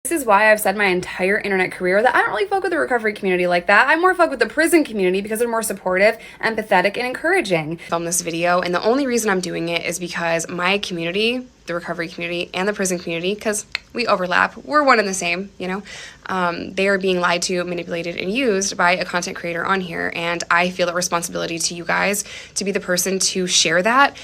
This is why I've said my entire internet career that I don't really fuck with the recovery community like that. I more fuck with the prison community because they're more supportive, empathetic, and encouraging. Film this video, and the only reason I'm doing it is because my community, the recovery community and the prison community, because we overlap, we're one and the same, you know, they are being lied to, manipulated, and used by a content creator on here, and I feel a responsibility to you guys to be the person to share that,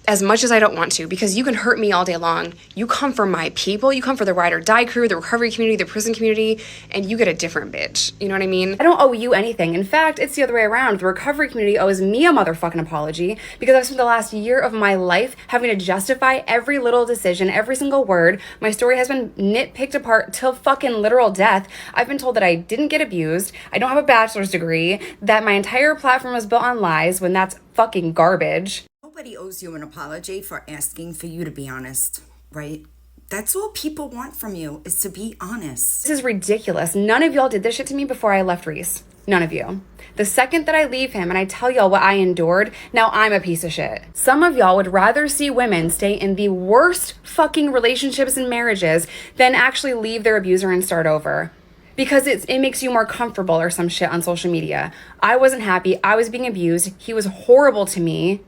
as much as I don't want to, because you can hurt me all day long. You come for my people, you come for the ride or die crew, the recovery community, the prison community, and you get a different bitch. You know what I mean? I don't owe you anything. In fact, it's the other way around. The recovery community owes me a motherfucking apology because I've spent the last year of my life having to justify every little decision, every single word. My story has been nitpicked apart till fucking literal death. I've been told that I didn't get abused, I don't have a bachelor's degree, that my entire platform was built on lies when that's fucking garbage. Nobody owes you an apology for asking for you to be honest, right? That's all people want from you, is to be honest. This is ridiculous. None of y'all did this shit to me before I left Reese. None of you. The second that I leave him and I tell y'all what I endured, now I'm a piece of shit. Some of y'all would rather see women stay in the worst fucking relationships and marriages than actually leave their abuser and start over. Because it makes you more comfortable or some shit on social media. I wasn't happy. I was being abused. He was horrible to me.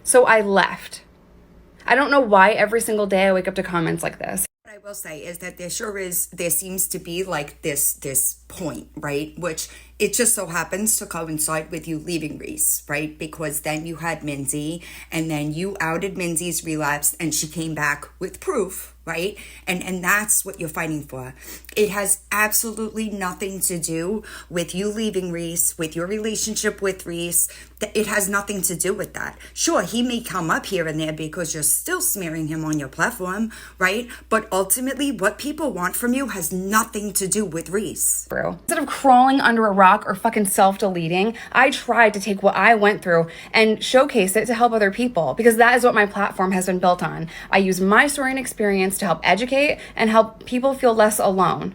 So I left. I don't know why every single day I wake up to comments like this. What I will say is that there seems to be like this point, right? Which it just so happens to coincide with you leaving Reese, right? Because then you had Mindy, and then you outed Mindy's relapse, and she came back with proof, right? And that's what you're fighting for. It has absolutely nothing to do with you leaving Reese, with your relationship with Reese. It has nothing to do with that. Sure, he may come up here and there because you're still smearing him on your platform, right? But ultimately, what people want from you has nothing to do with Reese. Instead of crawling under a rock or fucking self-deleting, I tried to take what I went through and showcase it to help other people, because that is what my platform has been built on. I use my story and experience to help educate and help people feel less alone.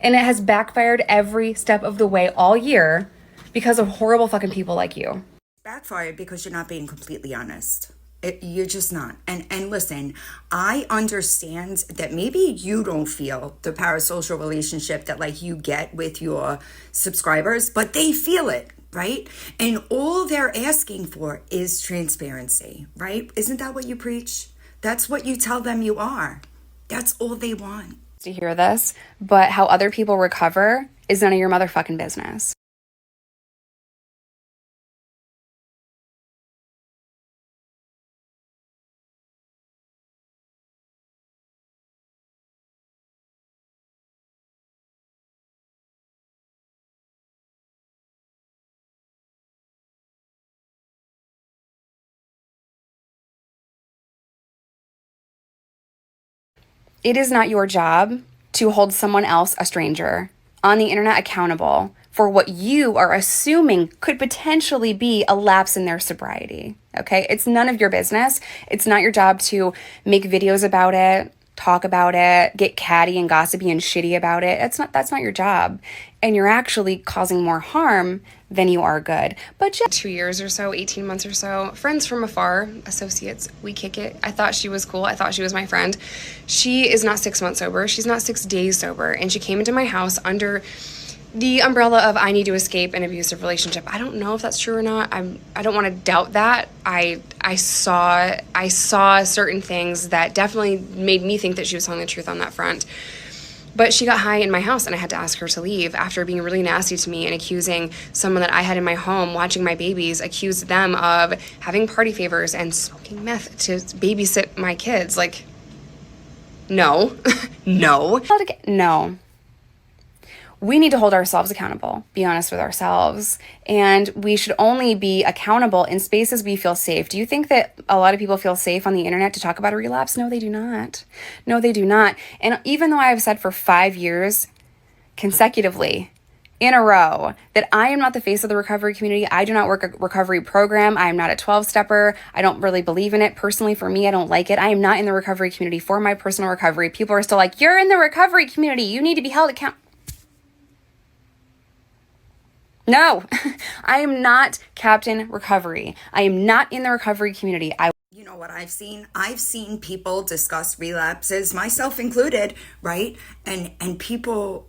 And it has backfired every step of the way all year because of horrible fucking people like you. Backfired because you're not being completely honest. You're just not. And listen, I understand that maybe you don't feel the parasocial relationship that like you get with your subscribers, but they feel it, right? And all they're asking for is transparency, right? Isn't that what you preach? That's what you tell them you are. That's all they want. To hear this, but how other people recover is none of your motherfucking business. It is not your job to hold someone else, a stranger, on the internet accountable for what you are assuming could potentially be a lapse in their sobriety, okay? It's none of your business. It's not your job to make videos about it, talk about it, get catty and gossipy and shitty about it. That's not your job. And you're actually causing more harm than you are good. But just 2 years or so, 18 months or so, friends from afar, associates, we kick it. I thought she was cool. I thought she was my friend. She is not 6 months sober. She's not 6 days sober. And she came into my house under the umbrella of I need to escape an abusive relationship. I don't know if that's true or not. I don't want to doubt that. I saw certain things that definitely made me think that she was telling the truth on that front. But she got high in my house and I had to ask her to leave after being really nasty to me and accusing someone that I had in my home watching my babies, accused them of having party favors and smoking meth to babysit my kids. Like, no, no. No. We need to hold ourselves accountable, be honest with ourselves, and we should only be accountable in spaces we feel safe. Do you think that a lot of people feel safe on the internet to talk about a relapse? No, they do not. No, they do not. And even though I have said for 5 years consecutively in a row that I am not the face of the recovery community, I do not work a recovery program, I am not a 12-stepper, I don't really believe in it. Personally, for me, I don't like it. I am not in the recovery community for my personal recovery. People are still like, you're in the recovery community, you need to be held accountable. No, I am not Captain Recovery. I am not in the recovery community. know what I've seen? I've seen people discuss relapses, myself included, right? And people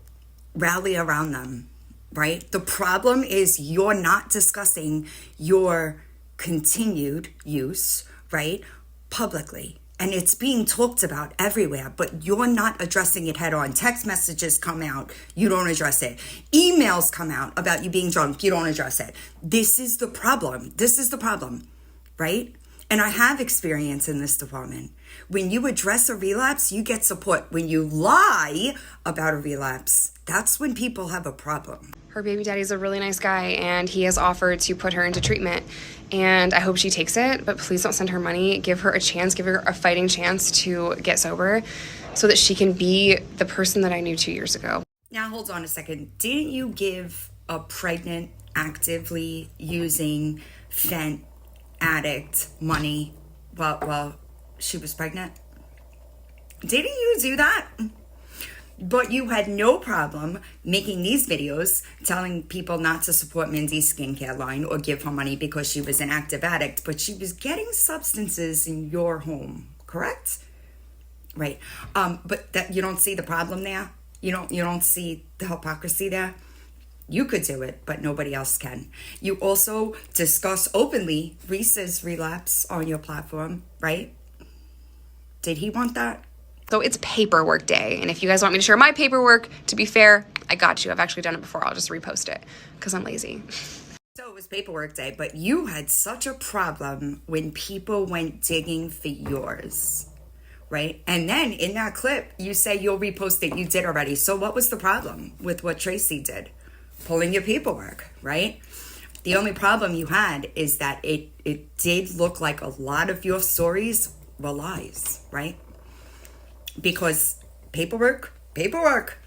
rally around them, right? The problem is you're not discussing your continued use, right, publicly. And it's being talked about everywhere, but you're not addressing it head on. Text messages come out, you don't address it. Emails come out about you being drunk, you don't address it. This is the problem. This is the problem, right? And I have experience in this department. When you address a relapse, you get support. When you lie about a relapse, that's when people have a problem. Her baby daddy's a really nice guy, and he has offered to put her into treatment. And I hope she takes it, but please don't send her money. Give her a chance, give her a fighting chance to get sober so that she can be the person that I knew 2 years ago. Now, hold on a second. Didn't you give a pregnant, actively using fent addict money while she was pregnant? Didn't you do that? But you had no problem making these videos telling people not to support Mindy's skincare line or give her money because she was an active addict, but she was getting substances in your home, correct? Right. But that you don't see the problem there? You don't see the hypocrisy there? You could do it, but nobody else can. You also discuss openly Reese's relapse on your platform, right? Did he want that? So it's paperwork day, and if you guys want me to share my paperwork, to be fair, I got you. I've actually done it before. I'll just repost it because I'm lazy. So it was paperwork day, but you had such a problem when people went digging for yours, right? And then in that clip, you say you'll repost it. You did already. So what was the problem with what Tracy did? Pulling your paperwork, right? The only problem you had is that it did look like a lot of your stories were lies, right? Because paperwork,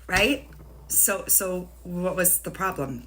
right? So what was the problem?